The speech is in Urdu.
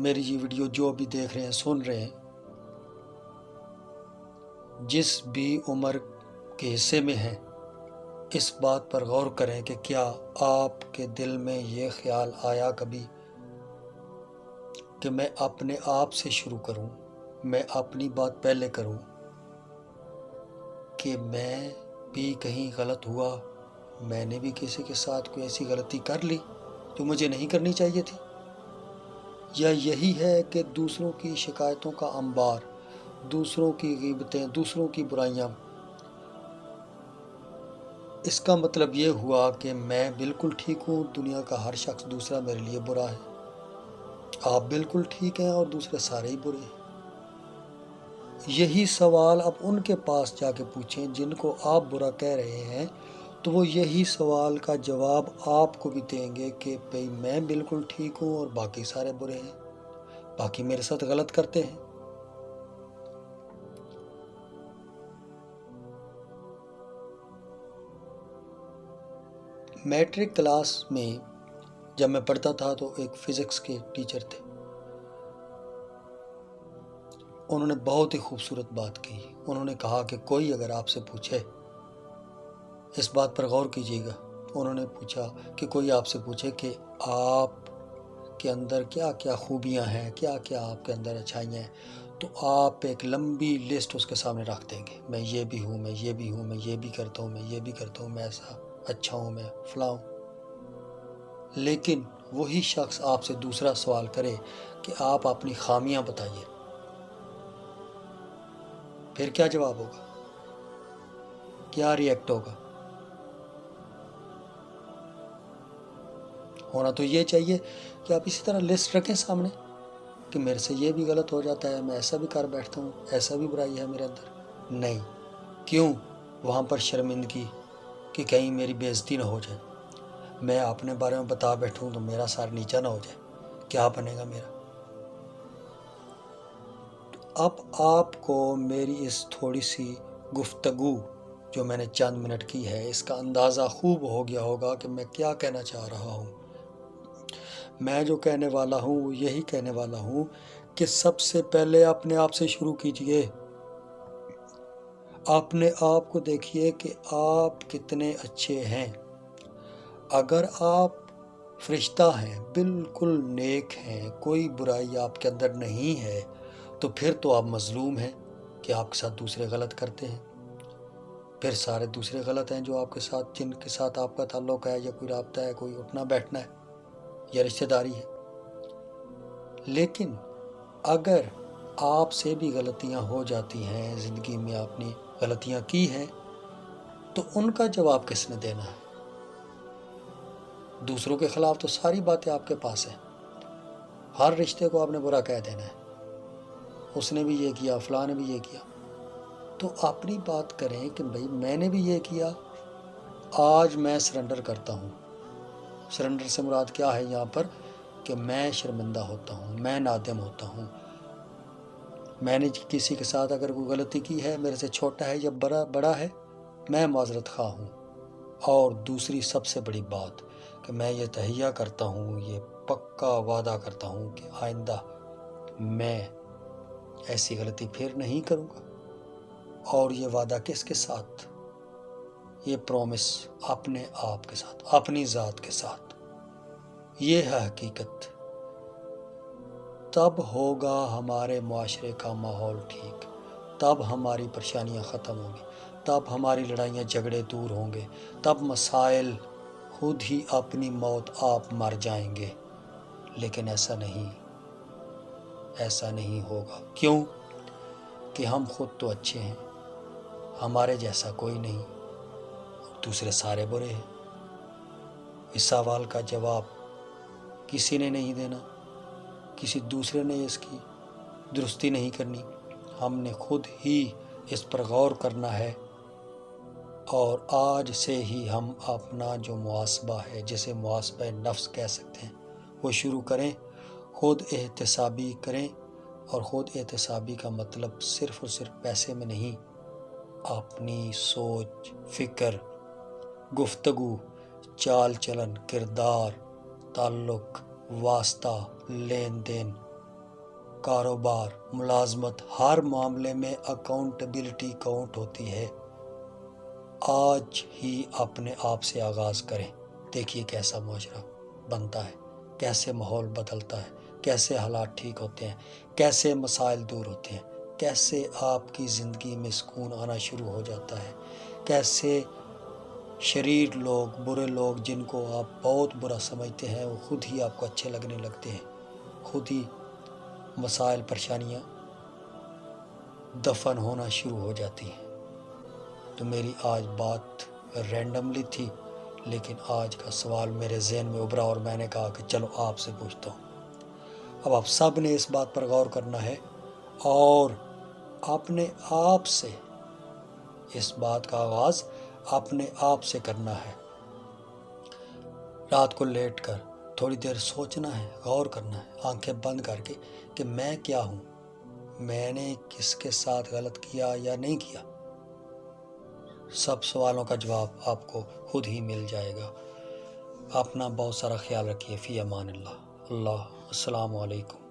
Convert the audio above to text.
میری یہ ویڈیو جو بھی دیکھ رہے ہیں سن رہے ہیں، جس بھی عمر کے حصے میں ہیں، اس بات پر غور کریں کہ کیا آپ کے دل میں یہ خیال آیا کبھی کہ میں اپنے آپ سے شروع کروں، میں اپنی بات پہلے کروں، کہ میں بھی کہیں غلط ہوا، میں نے بھی کسی کے ساتھ کوئی ایسی غلطی کر لی جو مجھے نہیں کرنی چاہیے تھی؟ یا یہی ہے کہ دوسروں کی شکایتوں کا انبار، دوسروں کی غیبتیں، دوسروں کی برائیاں، اس کا مطلب یہ ہوا کہ میں بالکل ٹھیک ہوں، دنیا کا ہر شخص دوسرا میرے لیے برا ہے، آپ بالکل ٹھیک ہیں اور دوسرے سارے ہی برے ہیں؟ یہی سوال اب ان کے پاس جا کے پوچھیں جن کو آپ برا کہہ رہے ہیں، تو وہ یہی سوال کا جواب آپ کو بھی دیں گے کہ بھئی میں بالکل ٹھیک ہوں اور باقی سارے برے ہیں، باقی میرے ساتھ غلط کرتے ہیں۔ میٹرک کلاس میں جب میں پڑھتا تھا تو ایک فزکس کے ٹیچر تھے، انہوں نے بہت ہی خوبصورت بات کہی۔ انہوں نے کہا کہ کوئی اگر آپ سے پوچھے، اس بات پر غور کیجیے گا، انہوں نے پوچھا کہ کوئی آپ سے پوچھے کہ آپ کے اندر کیا کیا خوبیاں ہیں، کیا کیا آپ کے اندر اچھائیاں ہیں، تو آپ ایک لمبی لسٹ اس کے سامنے رکھ دیں گے، میں یہ بھی ہوں، میں یہ بھی ہوں، میں یہ بھی کرتا ہوں، میں یہ بھی کرتا ہوں، میں ایسا اچھا ہوں، میں فلاں ہوں۔ لیکن وہی شخص آپ سے دوسرا سوال کرے کہ آپ اپنی خامیاں بتائیے، پھر کیا جواب ہوگا؟ کیا ری ایکٹ ہوگا؟ ہونا تو یہ چاہیے کہ آپ اسی طرح لسٹ رکھیں سامنے کہ میرے سے یہ بھی غلط ہو جاتا ہے، میں ایسا بھی کر بیٹھتا ہوں، ایسا بھی برائی ہے میرے اندر۔ نہیں، کیوں وہاں پر شرمندگی کہ کہیں میری بےعزتی نہ ہو جائے، میں اپنے بارے میں بتا بیٹھوں تو میرا سر نیچا نہ ہو جائے، کیا بنے گا میرا؟ اب آپ کو میری اس تھوڑی سی گفتگو جو میں نے چند منٹ کی ہے، اس کا اندازہ خوب ہو گیا ہوگا کہ میں کیا کہنا چاہ رہا ہوں۔ میں جو کہنے والا ہوں وہ یہی کہنے والا ہوں کہ سب سے پہلے اپنے آپ سے شروع کیجئے، اپنے آپ کو دیکھیے کہ آپ کتنے اچھے ہیں۔ اگر آپ فرشتہ ہیں، بالکل نیک ہیں، کوئی برائی آپ کے اندر نہیں ہے، تو پھر تو آپ مظلوم ہیں کہ آپ کے ساتھ دوسرے غلط کرتے ہیں، پھر سارے دوسرے غلط ہیں جو آپ کے ساتھ، جن کے ساتھ آپ کا تعلق ہے یا کوئی رابطہ ہے، کوئی اٹھنا بیٹھنا ہے یا رشتہ داری ہے۔ لیکن اگر آپ سے بھی غلطیاں ہو جاتی ہیں، زندگی میں آپ نے غلطیاں کی ہیں، تو ان کا جواب کس نے دینا ہے؟ دوسروں کے خلاف تو ساری باتیں آپ کے پاس ہیں، ہر رشتے کو آپ نے برا کہہ دینا ہے، اس نے بھی یہ کیا، فلاں نے بھی یہ کیا۔ تو اپنی بات کریں کہ بھئی میں نے بھی یہ کیا، آج میں سرنڈر کرتا ہوں۔ سرنڈر سے مراد کیا ہے یہاں پر؟ کہ میں شرمندہ ہوتا ہوں، میں نادم ہوتا ہوں، میں نے کسی کے ساتھ اگر کوئی غلطی کی ہے، میرے سے چھوٹا ہے یا بڑا ہے، میں معذرت خواہ ہوں۔ اور دوسری سب سے بڑی بات کہ میں یہ تہیہ کرتا ہوں، یہ پکا وعدہ کرتا ہوں کہ آئندہ میں ایسی غلطی پھر نہیں کروں گا۔ اور یہ وعدہ کس کے ساتھ؟ یہ پرومس اپنے آپ کے ساتھ، اپنی ذات کے ساتھ۔ یہ ہے حقیقت۔ تب ہوگا ہمارے معاشرے کا ماحول ٹھیک، تب ہماری پریشانیاں ختم ہوں گی، تب ہماری لڑائیاں جھگڑے دور ہوں گے، تب مسائل خود ہی اپنی موت آپ مر جائیں گے۔ لیکن ایسا نہیں ہوگا۔ کیوں؟ کہ ہم خود تو اچھے ہیں، ہمارے جیسا کوئی نہیں، دوسرے سارے برے ہیں۔ اس سوال کا جواب کسی نے نہیں دینا، کسی دوسرے نے اس کی درستی نہیں کرنی، ہم نے خود ہی اس پر غور کرنا ہے۔ اور آج سے ہی ہم اپنا جو محاسبہ ہے، جسے محاسبہ نفس کہہ سکتے ہیں، وہ شروع کریں، خود احتسابی کریں۔ اور خود احتسابی کا مطلب صرف اور صرف پیسے میں نہیں، اپنی سوچ، فکر، گفتگو، چال چلن، کردار، تعلق، واسطہ، لین دین، کاروبار، ملازمت، ہر معاملے میں اکاؤنٹیبلٹی کاؤنٹ ہوتی ہے۔ آج ہی اپنے آپ سے آغاز کریں، دیکھیے کیسا معاشرہ بنتا ہے، کیسے ماحول بدلتا ہے، کیسے حالات ٹھیک ہوتے ہیں، کیسے مسائل دور ہوتے ہیں، کیسے آپ کی زندگی میں سکون آنا شروع ہو جاتا ہے، کیسے شریر لوگ، برے لوگ جن کو آپ بہت برا سمجھتے ہیں وہ خود ہی آپ کو اچھے لگنے لگتے ہیں، خود ہی مسائل پریشانیاں دفن ہونا شروع ہو جاتی ہیں۔ تو میری آج بات رینڈملی تھی، لیکن آج کا سوال میرے ذہن میں ابھرا اور میں نے کہا کہ چلو آپ سے پوچھتا ہوں۔ اب آپ سب نے اس بات پر غور کرنا ہے اور اپنے آپ سے اس بات کا آغاز اپنے آپ سے کرنا ہے۔ رات کو لیٹ کر تھوڑی دیر سوچنا ہے، غور کرنا ہے، آنکھیں بند کر کے کہ میں کیا ہوں، میں نے کس کے ساتھ غلط کیا یا نہیں کیا۔ سب سوالوں کا جواب آپ کو خود ہی مل جائے گا۔ اپنا بہت سارا خیال رکھیے۔ فی امان اللہ۔ السلام علیکم۔